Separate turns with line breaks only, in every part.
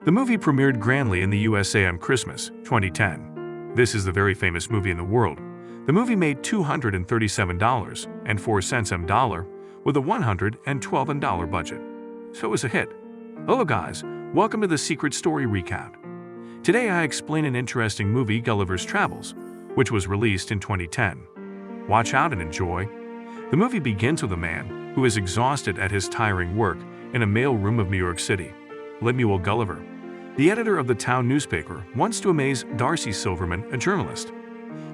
The movie premiered grandly in the USA on Christmas, 2010. This is the very famous movie in the world. The movie made $237.04 with a $112 budget. So it was a hit. Hello guys, welcome to the Secret Story Recap. Today I explain an interesting movie, Gulliver's Travels, which was released in 2010. Watch out and enjoy. The movie begins with a man who is exhausted at his tiring work in a mailroom of New York City. Lemuel Gulliver, the editor of the town newspaper, wants to amaze Darcy Silverman, a journalist.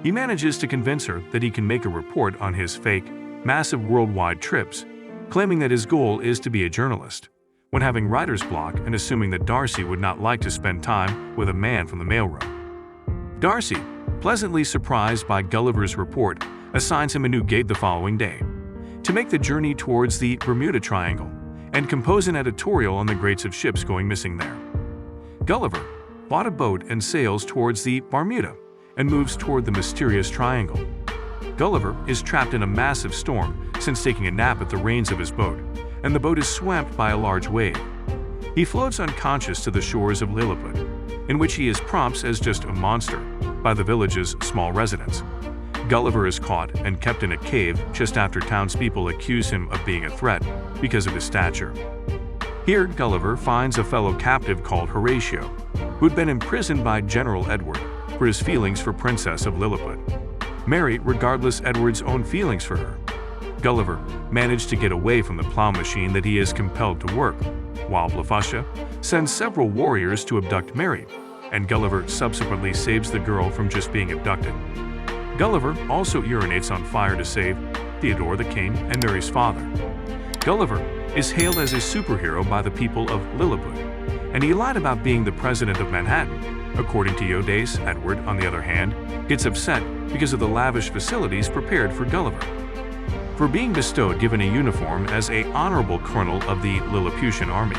He manages to convince her that he can make a report on his fake, massive worldwide trips, claiming that his goal is to be a journalist, when having writer's block and assuming that Darcy would not like to spend time with a man from the mailroom. Darcy, pleasantly surprised by Gulliver's report, assigns him a new gig the following day, to make the journey towards the Bermuda Triangle and compose an editorial on the greats of ships going missing there. Gulliver bought a boat and sails towards the Bermuda and moves toward the mysterious triangle. Gulliver is trapped in a massive storm since taking a nap at the reins of his boat, and the boat is swamped by a large wave. He floats unconscious to the shores of Lilliput, in which he is prompts as just a monster by the village's small residents. Gulliver is caught and kept in a cave just after townspeople accuse him of being a threat because of his stature. Here, Gulliver finds a fellow captive called Horatio, who'd been imprisoned by General Edward for his feelings for Princess of Lilliput. Mary, regardless Edward's own feelings for her. Gulliver managed to get away from the plow machine that he is compelled to work, while Blefuscia sends several warriors to abduct Mary, and Gulliver subsequently saves the girl from just being abducted. Gulliver also urinates on fire to save Theodore the king and Mary's father. Gulliver is hailed as a superhero by the people of Lilliput, and he lied about being the president of Manhattan. According to Eudes, Edward, on the other hand, gets upset because of the lavish facilities prepared for Gulliver. For being given a uniform as an honorable colonel of the Lilliputian army,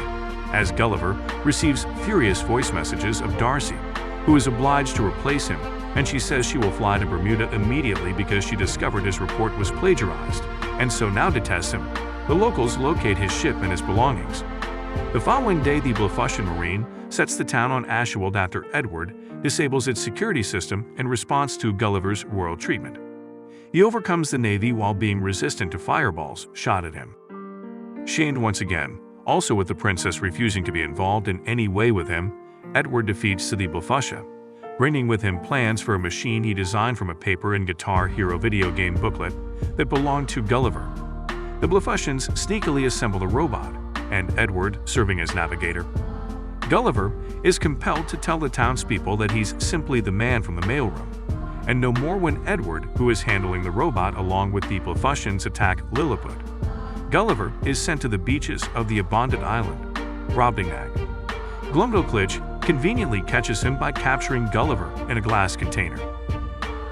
as Gulliver receives furious voice messages of Darcy, who is obliged to replace him, and she says she will fly to Bermuda immediately because she discovered his report was plagiarized, and so now detests him. The locals locate his ship and his belongings. The following day, the Blefuscian Marine sets the town on Ashwold after Edward disables its security system in response to Gulliver's royal treatment. He overcomes the Navy while being resistant to fireballs shot at him. Shamed once again, also with the princess refusing to be involved in any way with him, Edward defeats the Blefuscia, bringing with him plans for a machine he designed from a paper and Guitar Hero video game booklet that belonged to Gulliver. The Blefuscians sneakily assemble a robot, and Edward serving as navigator. Gulliver is compelled to tell the townspeople that he's simply the man from the mailroom, and no more when Edward, who is handling the robot along with the Blefuscians, attack Lilliput. Gulliver is sent to the beaches of the abandoned island, Brobdingnag. Glumdalclitch conveniently catches him by capturing Gulliver in a glass container.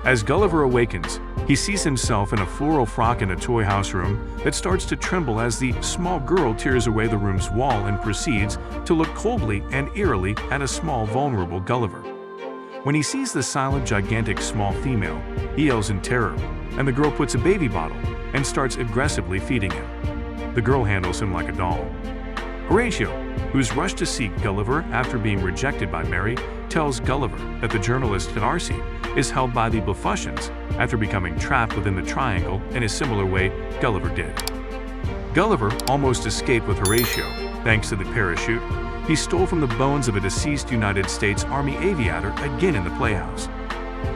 As Gulliver awakens, he sees himself in a floral frock in a toy house room that starts to tremble as the small girl tears away the room's wall and proceeds to look coldly and eerily at a small, vulnerable Gulliver. When he sees the silent, gigantic, small female, he yells in terror, and the girl puts a baby bottle and starts aggressively feeding him. The girl handles him like a doll. Horatio, who's rushed to seek Gulliver after being rejected by Mary, tells Gulliver that the journalist Darcy is held by the Blefuscians after becoming trapped within the triangle in a similar way Gulliver did. Gulliver almost escaped with Horatio thanks to the parachute he stole from the bones of a deceased United States Army aviator again in the playhouse.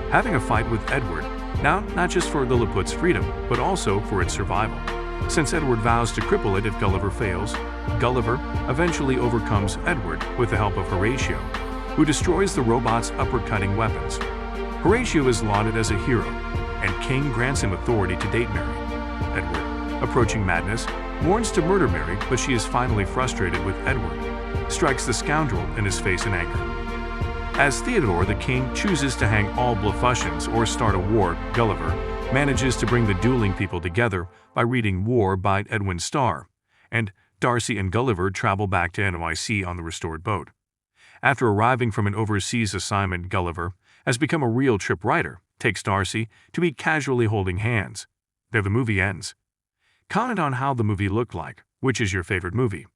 Having a fight with Edward, now not just for Lilliput's freedom, but also for its survival. Since Edward vows to cripple it if Gulliver fails, Gulliver eventually overcomes Edward with the help of Horatio, who destroys the robot's uppercutting weapons. Horatio is lauded as a hero, and King grants him authority to date Mary. Edward, approaching madness, warns to murder Mary, but she is finally frustrated with Edward, strikes the scoundrel in his face in anger. As Theodore the king chooses to hang all Blefuscians or start a war, Gulliver manages to bring the dueling people together by reading War by Edwin Starr, and Darcy and Gulliver travel back to NYC on the restored boat. After arriving from an overseas assignment, Gulliver has become a real trip writer, takes Darcy to be casually holding hands. There the movie ends. Comment on how the movie looked like. Which is your favorite movie?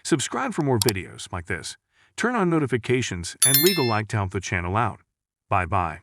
Subscribe for more videos like this. Turn on notifications and leave a like to help the channel out. Bye bye.